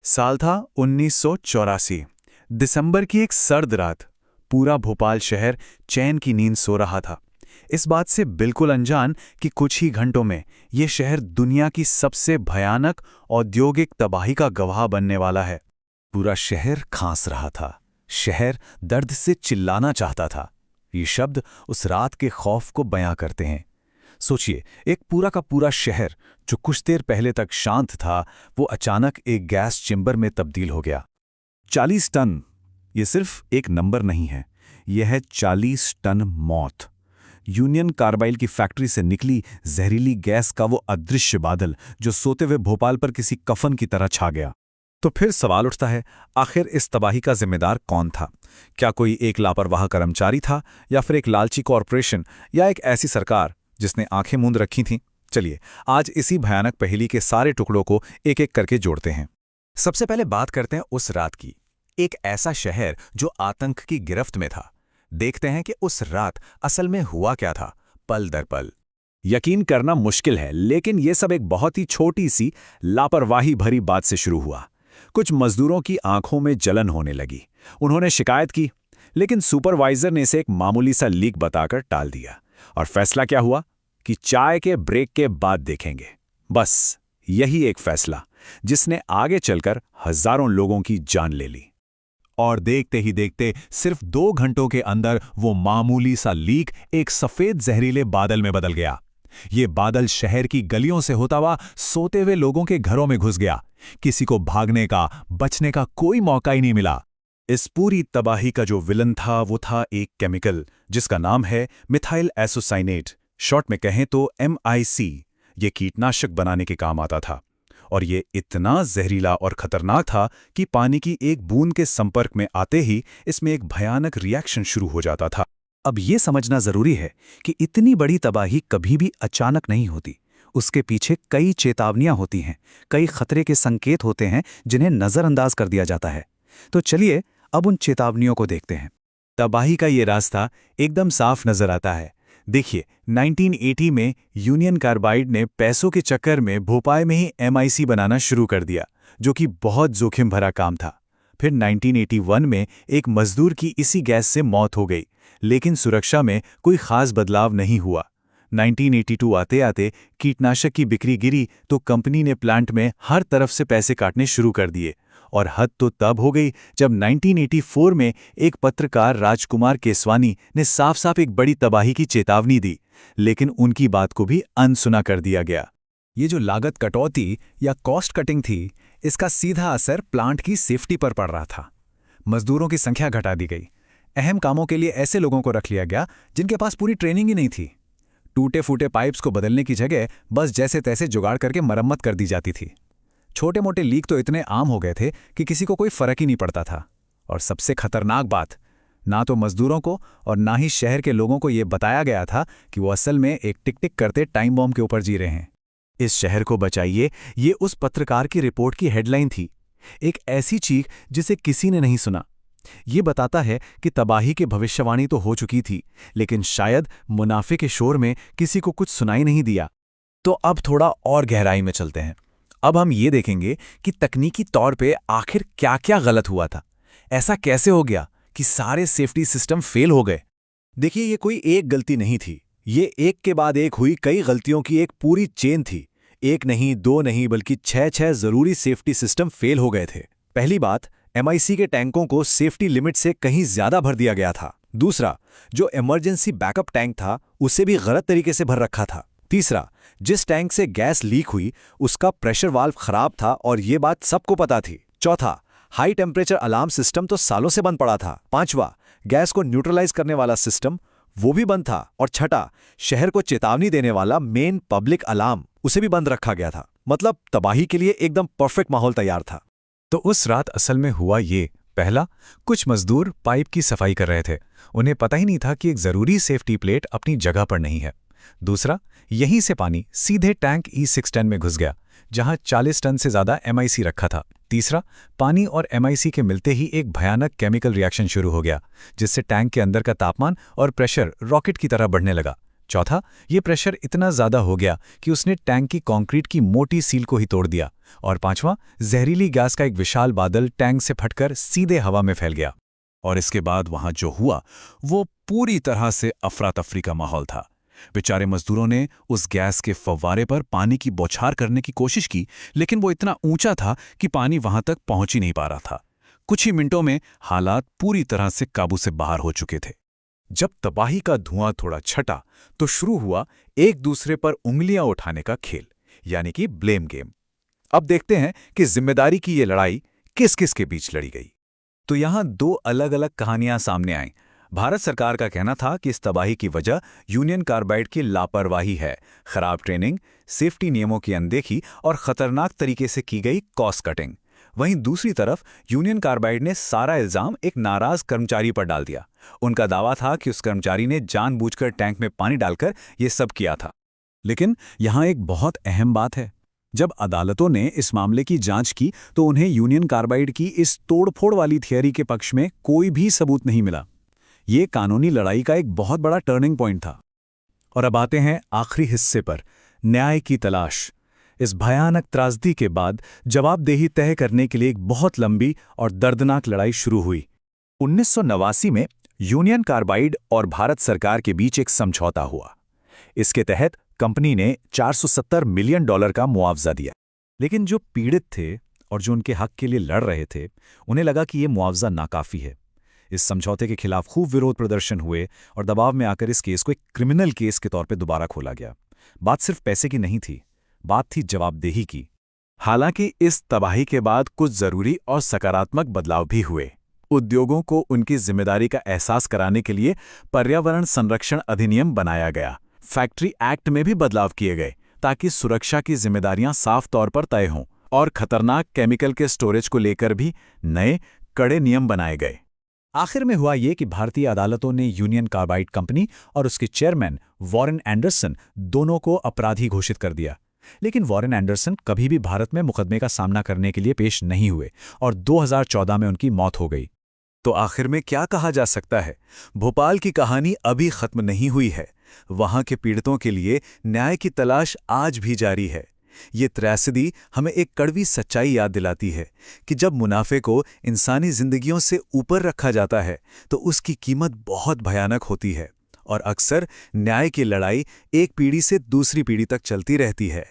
साल था 1984। दिसंबर की एक सर्द रात। पूरा भोपाल शहर चैन की नींद सो रहा था, इस बात से बिल्कुल अनजान कि कुछ ही घंटों में ये शहर दुनिया की सबसे भयानक औद्योगिक तबाही का गवाह बनने वाला है। पूरा शहर खांस रहा था। शहर दर्द से चिल्लाना चाहता था। ये शब्द उस रात के खौफ को बयां करते हैं। सोचिए, एक पूरा का पूरा शहर जो कुछ देर पहले तक शांत था, वो अचानक एक गैस चेंबर में तब्दील हो गया। 40 टन। ये सिर्फ एक नंबर नहीं है, यह है 40 टन मौत। यूनियन कार्बाइल की फैक्ट्री से निकली जहरीली गैस का वो अदृश्य बादल जो सोते हुए भोपाल पर किसी कफन की तरह छा गया। तो फिर सवाल उठता है, आखिर इस तबाही का जिम्मेदार कौन था? क्या कोई एक लापरवाह कर्मचारी था, या फिर एक लालची कॉरपोरेशन, या एक ऐसी सरकार जिसने आंखें मूंद रखी थीं? चलिए, आज इसी भयानक पहेली के सारे टुकड़ों को एक एक करके जोड़ते हैं। सबसे पहले बात करते हैं उस रात की। एक ऐसा शहर जो आतंक की गिरफ्त में था। देखते हैं कि उस रात असल में हुआ क्या था, पल दर पल। यकीन करना मुश्किल है, लेकिन यह सब एक बहुत ही छोटी सी लापरवाही भरी बात से शुरू हुआ। कुछ मजदूरों की आंखों में जलन होने लगी। उन्होंने शिकायत की, लेकिन सुपरवाइजर ने इसे एक मामूली सा लीक बताकर टाल दिया। और फैसला क्या हुआ कि चाय के ब्रेक के बाद देखेंगे। बस यही एक फैसला जिसने आगे चलकर हजारों लोगों की जान ले ली। और देखते ही देखते सिर्फ 2 घंटों के अंदर वो मामूली सा लीक एक सफेद जहरीले बादल में बदल गया। ये बादल शहर की गलियों से होता हुआ सोते हुए लोगों के घरों में घुस गया। किसी को भागने का, बचने का कोई मौका ही नहीं मिला। इस पूरी तबाही का जो विलन था वो था एक केमिकल जिसका नाम है मिथाइल एसोसाइनेट। शॉर्ट में कहें तो MIC। ये कीटनाशक बनाने के काम आता था, और ये इतना जहरीला और खतरनाक था कि पानी की एक बूंद के संपर्क में आते ही इसमें एक भयानक रिएक्शन शुरू हो जाता था। अब ये समझना जरूरी है कि इतनी बड़ी तबाही कभी भी अचानक नहीं होती। उसके पीछे कई चेतावनियां होती हैं, कई खतरे के संकेत होते हैं जिन्हें नजरअंदाज कर दिया जाता है। तो चलिए अब उन चेतावनियों को देखते हैं। तबाही का ये रास्ता एकदम साफ नजर आता है। देखिए, 1980 में यूनियन कार्बाइड ने पैसों के चक्कर में भोपाल में ही MIC बनाना शुरू कर दिया, जो कि बहुत जोखिम भरा काम था। फिर 1981 में एक मजदूर की इसी गैस से मौत हो गई, लेकिन सुरक्षा में कोई खास बदलाव नहीं हुआ। 1982 आते आते कीटनाशक की बिक्री गिरी तो कंपनी ने प्लांट में हर तरफ से पैसे काटने शुरू कर दिए। और हद तो तब हो गई जब 1984 में एक पत्रकार राजकुमार केसवानी ने साफ साफ एक बड़ी तबाही की चेतावनी दी, लेकिन उनकी बात को भी अनसुना कर दिया गया। ये जो लागत कटौती या कॉस्ट कटिंग थी, इसका सीधा असर प्लांट की सेफ्टी पर पड़ रहा था। मजदूरों की संख्या घटा दी गई। अहम कामों के लिए ऐसे लोगों को रख लिया गया जिनके पास पूरी ट्रेनिंग ही नहीं थी। टूटे फूटे पाइप्स को बदलने की जगह बस जैसे तैसे जुगाड़ करके मरम्मत कर दी जाती थी। छोटे मोटे लीक तो इतने आम हो गए थे कि किसी को कोई फर्क ही नहीं पड़ता था। और सबसे खतरनाक बात, ना तो मजदूरों को और ना ही शहर के लोगों को यह बताया गया था कि वो असल में एक टिक टिक करते टाइम बॉम्ब के ऊपर जी रहे हैं। इस शहर को बचाइए, ये उस पत्रकार की रिपोर्ट की हेडलाइन थी। एक ऐसी चीख जिसे किसी ने नहीं सुना। ये बताता है कि तबाही की भविष्यवाणी तो हो चुकी थी, लेकिन शायद मुनाफे के शोर में किसी को कुछ सुनाई नहीं दिया। तो अब थोड़ा और गहराई में चलते हैं। अब हम ये देखेंगे कि तकनीकी तौर पे आखिर क्या क्या गलत हुआ था। ऐसा कैसे हो गया कि सारे सेफ्टी सिस्टम फेल हो गए? देखिए, ये कोई एक गलती नहीं थी। ये एक के बाद एक हुई कई गलतियों की एक पूरी चेन थी। एक नहीं, दो नहीं, बल्कि 6 जरूरी सेफ्टी सिस्टम फेल हो गए थे। पहली बात, MIC के टैंकों को सेफ्टी लिमिट से कहीं ज्यादा भर दिया गया था। दूसरा, जो इमरजेंसी बैकअप टैंक था उसे भी गलत तरीके से भर रखा था। तीसरा, जिस टैंक से गैस लीक हुई उसका प्रेशर वाल्व खराब था और ये बात सबको पता थी। चौथा, हाई टेम्परेचर अलार्म सिस्टम तो सालों से बंद पड़ा था। पांचवा, गैस को न्यूट्रलाइज करने वाला सिस्टम वो भी बंद था। और छठा, शहर को चेतावनी देने वाला मेन पब्लिक अलार्म उसे भी बंद रखा गया था। मतलब तबाही के लिए एकदम परफेक्ट माहौल तैयार था। तो उस रात असल में हुआ ये। पहला, कुछ मजदूर पाइप की सफाई कर रहे थे। उन्हें पता ही नहीं था कि एक जरूरी सेफ्टी प्लेट अपनी जगह पर नहीं है। दूसरा, यहीं से पानी सीधे टैंक E610 में घुस गया, जहां 40 टन से ज्यादा MIC रखा था। तीसरा, पानी और MIC के मिलते ही एक भयानक केमिकल रिएक्शन शुरू हो गया, जिससे टैंक के अंदर का तापमान और प्रेशर रॉकेट की तरह बढ़ने लगा। चौथा, ये प्रेशर इतना ज्यादा हो गया कि उसने टैंक की कंक्रीट की मोटी सील को ही तोड़ दिया और पांचवां, जहरीली गैस का एक विशाल बादल टैंक से फटकर सीधे हवा में फैल गया। और इसके बाद वहां जो हुआ वो पूरी तरह से अफरा तफरी का माहौल था। बेचारे मजदूरों ने उस गैस के फव्वारे पर पानी की बौछार करने की कोशिश की, लेकिन वो इतना ऊंचा था कि पानी वहां तक पहुंच ही नहीं पा रहा था। कुछ ही मिनटों में हालात पूरी तरह से काबू से बाहर हो चुके थे। जब तबाही का धुआं थोड़ा छटा तो शुरू हुआ एक दूसरे पर उंगलियां उठाने का खेल, यानी कि ब्लेम गेम। अब देखते हैं कि जिम्मेदारी की ये लड़ाई किस किस के बीच लड़ी गई। तो यहां दो अलग अलग कहानियां सामने आईं। भारत सरकार का कहना था कि इस तबाही की वजह यूनियन कार्बाइड की लापरवाही है, खराब ट्रेनिंग, सेफ्टी नियमों की अनदेखी और खतरनाक तरीके से की गई कॉस्ट कटिंग। वहीं दूसरी तरफ यूनियन कार्बाइड ने सारा इल्जाम एक नाराज कर्मचारी पर डाल दिया। उनका दावा था कि उस कर्मचारी ने जानबूझकर टैंक में पानी डालकर ये सब किया था। लेकिन यहां एक बहुत अहम बात है। जब अदालतों ने इस मामले की जांच की तो उन्हें यूनियन कार्बाइड की इस तोड़फोड़ वाली थियरी के पक्ष में कोई भी सबूत नहीं मिला। ये कानूनी लड़ाई का एक बहुत बड़ा टर्निंग पॉइंट था। और अब आते हैं आखिरी हिस्से पर, न्याय की तलाश। इस भयानक त्रासदी के बाद जवाबदेही तय करने के लिए एक बहुत लंबी और दर्दनाक लड़ाई शुरू हुई। 1989 में यूनियन कार्बाइड और भारत सरकार के बीच एक समझौता हुआ। इसके तहत कंपनी ने $470 मिलियन का मुआवजा दिया। लेकिन जो पीड़ित थे और जो उनके हक के लिए लड़ रहे थे, उन्हें लगा कि यह मुआवजा नाकाफी है। इस समझौते के खिलाफ खूब विरोध प्रदर्शन हुए और दबाव में आकर इस केस को एक क्रिमिनल केस के तौर पे दोबारा खोला गया। बात सिर्फ पैसे की नहीं थी, बात थी जवाबदेही की। हालांकि इस तबाही के बाद कुछ जरूरी और सकारात्मक बदलाव भी हुए। उद्योगों को उनकी जिम्मेदारी का एहसास कराने के लिए पर्यावरण संरक्षण अधिनियम बनाया गया। फैक्ट्री एक्ट में भी बदलाव किए गए ताकि सुरक्षा की जिम्मेदारियां साफ तौर पर तय हों, और खतरनाक केमिकल के स्टोरेज को लेकर भी नए कड़े नियम बनाए गए। आखिर में हुआ ये कि भारतीय अदालतों ने यूनियन कार्बाइड कंपनी और उसके चेयरमैन वॉरेन एंडरसन दोनों को अपराधी घोषित कर दिया। लेकिन वॉरेन एंडरसन कभी भी भारत में मुकदमे का सामना करने के लिए पेश नहीं हुए और 2014 में उनकी मौत हो गई। तो आखिर में क्या कहा जा सकता है? भोपाल की कहानी अभी खत्म नहीं हुई है। वहां के पीड़ितों के लिए न्याय की तलाश आज भी जारी है। ये त्रासदी हमें एक कड़वी सच्चाई याद दिलाती है कि जब मुनाफे को इंसानी जिंदगियों से ऊपर रखा जाता है तो उसकी कीमत बहुत भयानक होती है, और अक्सर न्याय की लड़ाई एक पीढ़ी से दूसरी पीढ़ी तक चलती रहती है।